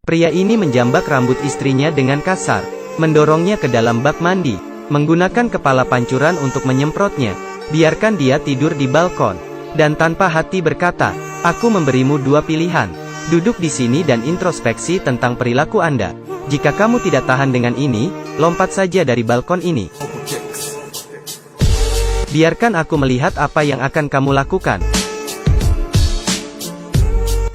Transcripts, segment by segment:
Pria ini menjambak rambut istrinya dengan kasar, mendorongnya ke dalam bak mandi, menggunakan kepala pancuran untuk menyemprotnya. Biarkan dia tidur di balkon. Dan tanpa hati berkata, aku memberimu dua pilihan. Duduk di sini dan introspeksi tentang perilaku Anda. Jika kamu tidak tahan dengan ini, lompat saja dari balkon ini. Biarkan aku melihat apa yang akan kamu lakukan.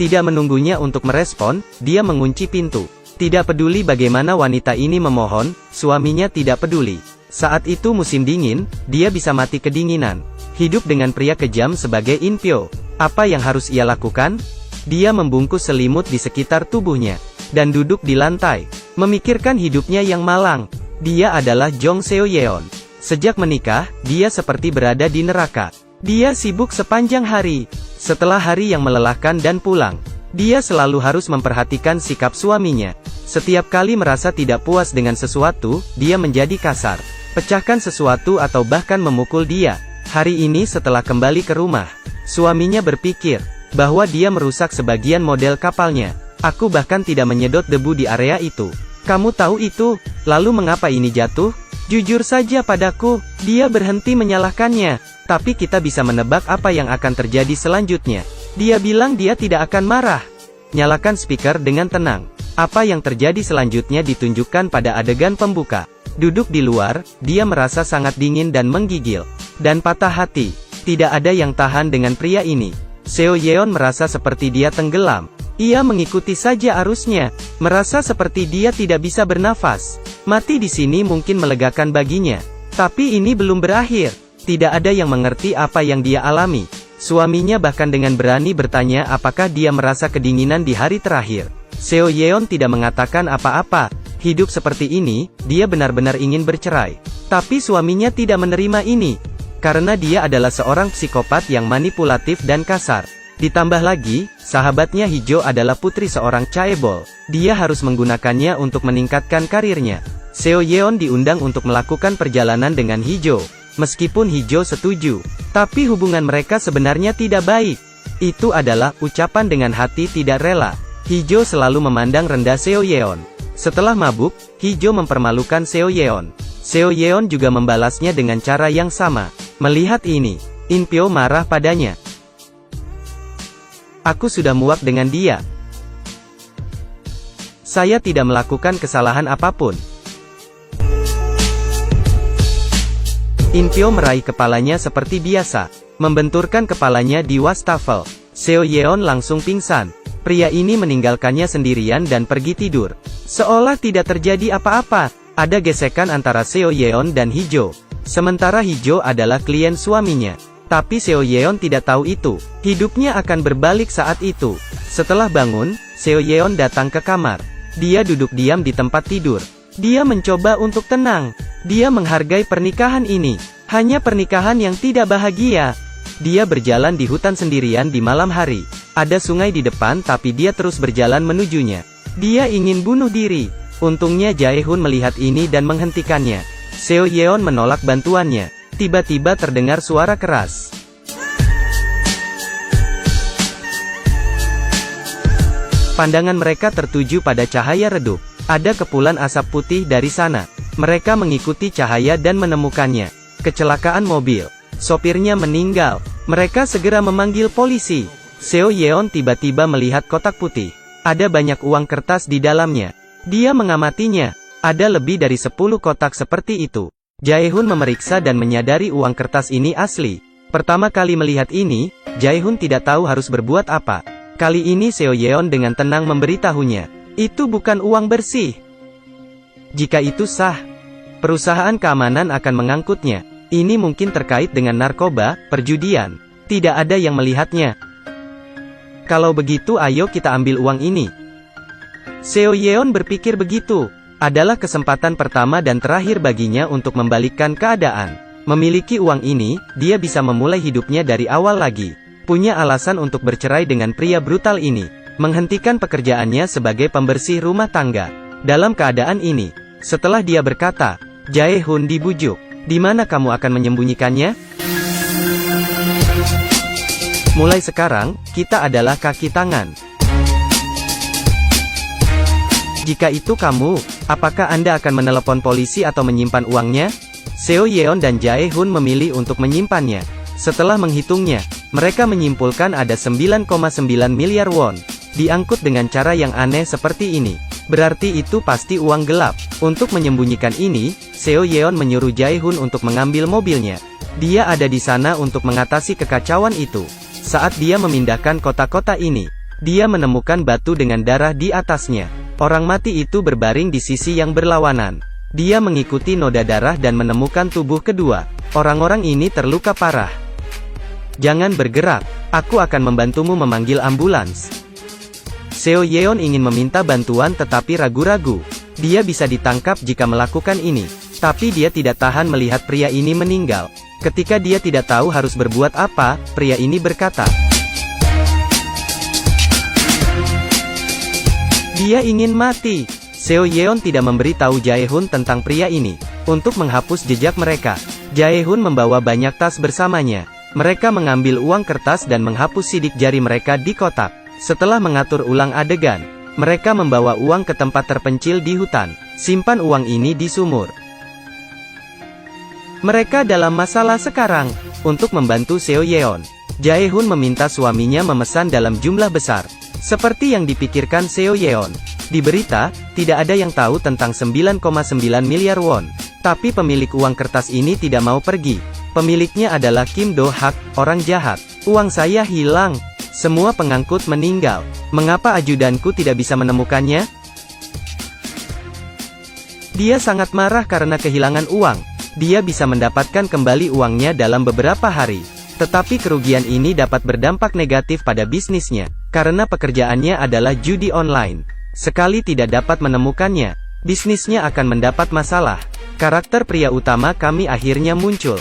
Tidak menunggunya untuk merespon, dia mengunci pintu. Tidak peduli bagaimana wanita ini memohon, suaminya tidak peduli. Saat itu musim dingin, dia bisa mati kedinginan. Hidup dengan pria kejam sebagai Inpyo. Apa yang harus ia lakukan? Dia membungkus selimut di sekitar tubuhnya, dan duduk di lantai, memikirkan hidupnya yang malang. Dia adalah Jong Seo Yeon. Sejak menikah, dia seperti berada di neraka. Dia sibuk sepanjang hari. Setelah hari yang melelahkan dan pulang, dia selalu harus memperhatikan sikap suaminya. Setiap kali merasa tidak puas dengan sesuatu, dia menjadi kasar, pecahkan sesuatu atau bahkan memukul dia. Hari ini setelah kembali ke rumah, suaminya berpikir bahwa dia merusak sebagian model kapalnya. Aku bahkan tidak menyedot debu di area itu. Kamu tahu itu? Lalu mengapa ini jatuh? Jujur saja padaku, dia berhenti menyalahkannya. Tapi kita bisa menebak apa yang akan terjadi selanjutnya. Dia bilang dia tidak akan marah. Nyalakan speaker dengan tenang. Apa yang terjadi selanjutnya ditunjukkan pada adegan pembuka. Duduk di luar, dia merasa sangat dingin dan menggigil. Dan patah hati. Tidak ada yang tahan dengan pria ini. Seo Yeon merasa seperti dia tenggelam. Ia mengikuti saja arusnya, merasa seperti dia tidak bisa bernafas. Mati di sini mungkin melegakan baginya. Tapi ini belum berakhir. Tidak ada yang mengerti apa yang dia alami. Suaminya bahkan dengan berani bertanya apakah dia merasa kedinginan di hari terakhir. Seo Yeon tidak mengatakan apa-apa. Hidup seperti ini, dia benar-benar ingin bercerai. Tapi suaminya tidak menerima ini. Karena dia adalah seorang psikopat yang manipulatif dan kasar. Ditambah lagi, sahabatnya Hijo adalah putri seorang chaebol. Dia harus menggunakannya untuk meningkatkan karirnya. Seo Yeon diundang untuk melakukan perjalanan dengan Hijo. Meskipun Hijo setuju, tapi hubungan mereka sebenarnya tidak baik. Itu adalah ucapan dengan hati tidak rela. Hijo selalu memandang rendah Seo Yeon. Setelah mabuk, Hijo mempermalukan Seo Yeon. Seo Yeon juga membalasnya dengan cara yang sama. Melihat ini, Inpyo marah padanya. Aku sudah muak dengan dia. Saya tidak melakukan kesalahan apapun. Inpyo meraih kepalanya seperti biasa, membenturkan kepalanya di wastafel. Seo Yeon langsung pingsan. Pria ini meninggalkannya sendirian dan pergi tidur. Seolah tidak terjadi apa-apa. Ada gesekan antara Seo Yeon dan Hijo. Sementara Hijo adalah klien suaminya. Tapi Seo Yeon tidak tahu itu. Hidupnya akan berbalik saat itu. Setelah bangun, Seo Yeon datang ke kamar. Dia duduk diam di tempat tidur. Dia mencoba untuk tenang. Dia menghargai pernikahan ini. Hanya pernikahan yang tidak bahagia. Dia berjalan di hutan sendirian di malam hari. Ada sungai di depan tapi dia terus berjalan menujunya. Dia ingin bunuh diri. Untungnya Jae-hun melihat ini dan menghentikannya. Seo Yeon menolak bantuannya. Tiba-tiba terdengar suara keras. Pandangan mereka tertuju pada cahaya redup. Ada kepulan asap putih dari sana. Mereka mengikuti cahaya dan menemukannya. Kecelakaan mobil. Sopirnya meninggal. Mereka segera memanggil polisi. Seo Yeon tiba-tiba melihat kotak putih. Ada banyak uang kertas di dalamnya. Dia mengamatinya. Ada lebih dari 10 kotak seperti itu. Jae-hun memeriksa dan menyadari uang kertas ini asli. Pertama kali melihat ini, Jae-hun tidak tahu harus berbuat apa. Kali ini Seo Yeon dengan tenang memberitahunya. Itu bukan uang bersih. Jika itu sah, perusahaan keamanan akan mengangkutnya. Ini mungkin terkait dengan narkoba, perjudian. Tidak ada yang melihatnya. Kalau begitu ayo kita ambil uang ini. Seo Yeon berpikir begitu. Adalah kesempatan pertama dan terakhir baginya untuk membalikkan keadaan. Memiliki uang ini, dia bisa memulai hidupnya dari awal lagi. Punya alasan untuk bercerai dengan pria brutal ini. Menghentikan pekerjaannya sebagai pembersih rumah tangga. Dalam keadaan ini, setelah dia berkata, Jae-hun dibujuk. Di mana kamu akan menyembunyikannya? Mulai sekarang, kita adalah kaki tangan. Jika itu kamu, apakah Anda akan menelepon polisi atau menyimpan uangnya? Seo Yeon dan Jae Hoon memilih untuk menyimpannya. Setelah menghitungnya, mereka menyimpulkan ada 9,9 miliar won. Diangkut dengan cara yang aneh seperti ini. Berarti itu pasti uang gelap. Untuk menyembunyikan ini, Seo Yeon menyuruh Jae Hoon untuk mengambil mobilnya. Dia ada di sana untuk mengatasi kekacauan itu. Saat dia memindahkan kota-kota ini, dia menemukan batu dengan darah di atasnya. Orang mati itu berbaring di sisi yang berlawanan. Dia mengikuti noda darah dan menemukan tubuh kedua. Orang-orang ini terluka parah. Jangan bergerak, aku akan membantumu memanggil ambulans. Seo Yeon ingin meminta bantuan tetapi ragu-ragu. Dia bisa ditangkap jika melakukan ini. Tapi dia tidak tahan melihat pria ini meninggal. Ketika dia tidak tahu harus berbuat apa, pria ini berkata, dia ingin mati. Seo Yeon tidak memberitahu Jae Hoon tentang pria ini. Untuk menghapus jejak mereka, Jae Hoon membawa banyak tas bersamanya. Mereka mengambil uang kertas dan menghapus sidik jari mereka di kotak. Setelah mengatur ulang adegan, mereka membawa uang ke tempat terpencil di hutan. Simpan uang ini di sumur. Mereka dalam masalah sekarang. Untuk membantu Seo Yeon, Jae Hoon meminta suaminya memesan dalam jumlah besar. Seperti yang dipikirkan Seo Yeon. Di berita, tidak ada yang tahu tentang 9,9 miliar won. Tapi pemilik uang kertas ini tidak mau pergi. Pemiliknya adalah Kim Do Hak, orang jahat. Uang saya hilang. Semua pengangkut meninggal. Mengapa ajudanku tidak bisa menemukannya? Dia sangat marah karena kehilangan uang. Dia bisa mendapatkan kembali uangnya dalam beberapa hari. Tetapi kerugian ini dapat berdampak negatif pada bisnisnya, karena pekerjaannya adalah judi online. Sekali tidak dapat menemukannya, bisnisnya akan mendapat masalah. Karakter pria utama kami akhirnya muncul.